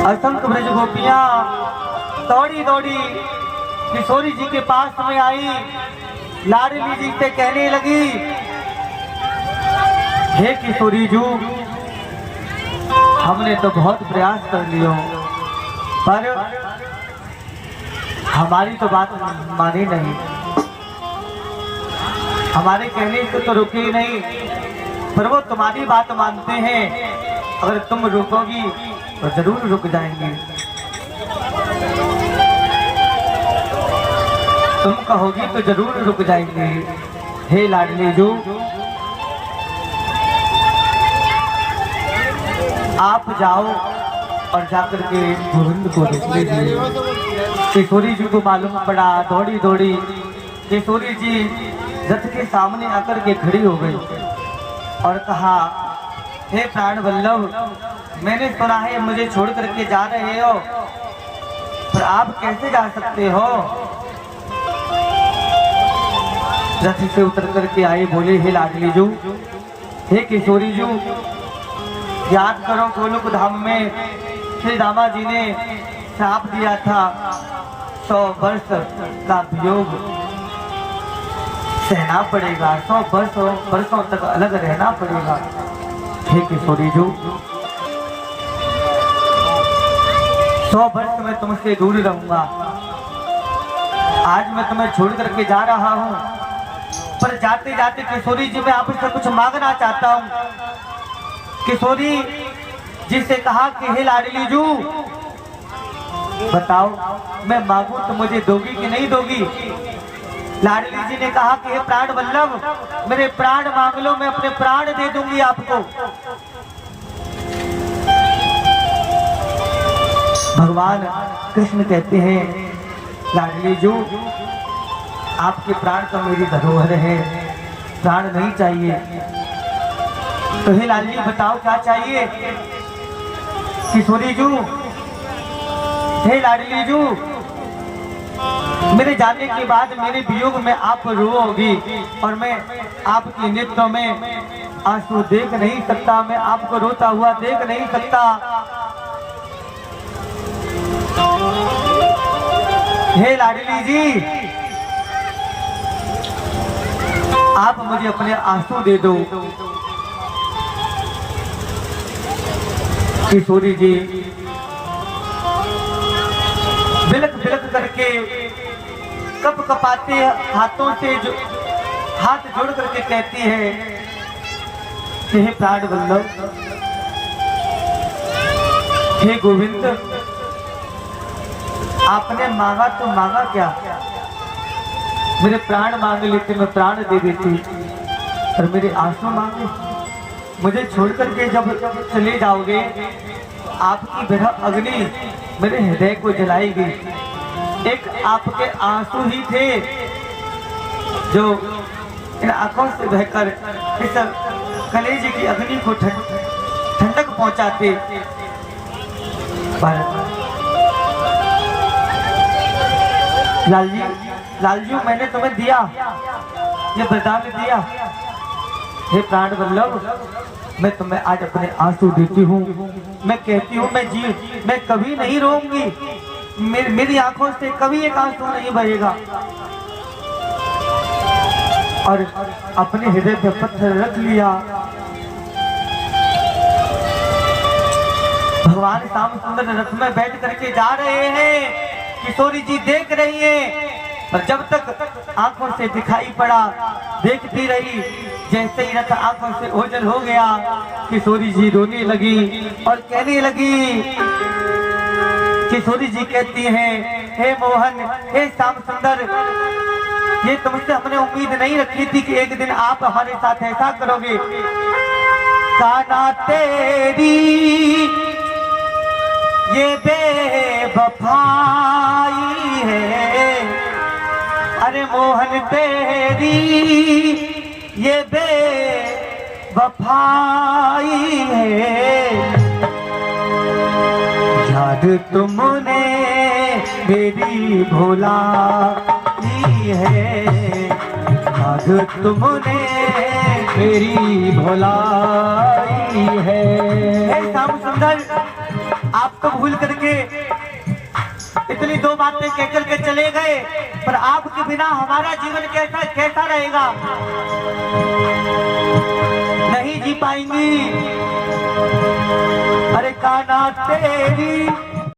असंख्य ब्रज गोपियां दौड़ी दौड़ी किशोरी जी के पास में आई, लाडली जी से कहने लगी, हे किशोरी जी, हमने तो बहुत प्रयास कर लियो, पर हमारी तो बात मानी नहीं, हमारे कहने से तो रुके ही नहीं, पर वो तुम्हारी बात मानते हैं, अगर तुम रुकोगी तो जरूर रुक जाएंगे, तुम कहोगी तो जरूर रुक जाएंगे। हे लाडली जी, आप जाओ और जाकर के गोविंद को देख लीजिए। किशोरी जी को मालूम पड़ा, दौड़ी दौड़ी किशोरी जी रथ के सामने आकर के खड़ी हो गई और कहा, हे प्राण वल्लभ, मैंने सुना है मुझे छोड़ करके जा रहे हो, पर आप कैसे जा सकते हो? रथ से उतर करके आए, बोले, हे लाडली जी, हे किशोरी जी, याद करो गोलोक धाम में श्री रामा जी ने श्राप दिया था, 100 वर्ष का वियोग सहना पड़ेगा, 100 वर्षों तक अलग रहना पड़ेगा। हे किशोरी जी, 100 वर्ष में तुमसे दूर रहूंगा, आज मैं तुम्हें छोड़ करके जा रहा हूँ, पर जाते जाते किशोरी जी मैं आपसे कुछ मांगना चाहता हूँ। किशोरी जी से कहा कि हे लाडली जी, बताओ मैं मांगू तो मुझे दोगी कि नहीं दोगी? लाडली जी ने कहा कि हे प्राण वल्लभ, मेरे प्राण मांग लो, मैं अपने प्राण दे दूंगी आपको। भगवान कृष्ण कहते हैं, लाडली जी, आपके प्राण तो मेरी धरोहर है, प्राण नहीं चाहिए, तो हे लाडली बताओ क्या चाहिए? किशोरी जी, हे लाडली जी, मेरे जाने के बाद मेरे वियोग में आप रोओगी और मैं आपकी नेत्रों में आंसू देख नहीं सकता, मैं आपको रोता हुआ देख नहीं सकता। हे लाडली जी, आप मुझे अपने आंसू दे दो। किशोरी जी बिलक बिलक करके कप कपाते हाथों से हाथ जोड़ करके कहती है, हे प्राण वल्लभ, हे गोविंद, आपने मांगा तो मांगा क्या? मेरे प्राण मांग लेते, मैं प्राण दे देती, और मेरे आंसू मांगे? मुझे छोड़ करके जब चले जाओगे, आपकी विरह अग्नि मेरे हृदय को जलाएगी। एक आपके आंसू ही थे जो इन आंखों से बहकर इस कलेजे की अग्नि को ठंडक पहुंचाते। लालजी, मैंने तुम्हें दिया, ये वरदान दिया, हे प्राण वल्लभ, मैं तुम्हें आज अपने आंसू देती हूँ, मैं कहती हूँ मैं कभी नहीं रोऊंगी, मेरी आंखों से कभी एक आंसू नहीं बहेगा। और अपने हृदय पे पत्थर रख लिया। भगवान श्याम सुंदर रथ में बैठ करके जा रहे हैं, किशोरी जी देख रही है, पर जब तक आंखों से दिखाई पड़ा देखती रही, जैसे ही रथ आंखों से ओझल हो गया, किशोरी जी रोने लगी और कहने लगी। किशोरी जी कहती हैं, हे मोहन, हे श्याम सुंदर, ये तुमसे हमने उम्मीद नहीं रखी थी कि एक दिन आप हमारे साथ ऐसा करोगे। काना तेरी ये बेवफाई है, अरे मोहन तेरी ये बेवफाई है। याद तुमने मेरी भुलाई है, याद तुमने मेरी भुलाई है। श्याम सुंदर, आप आपको भूल करके इतनी दो बातें कह करके चले गए, पर आपके बिना हमारा जीवन कैसा कैसा रहेगा? नहीं जी पाएंगी। अरे कान्हा तेरी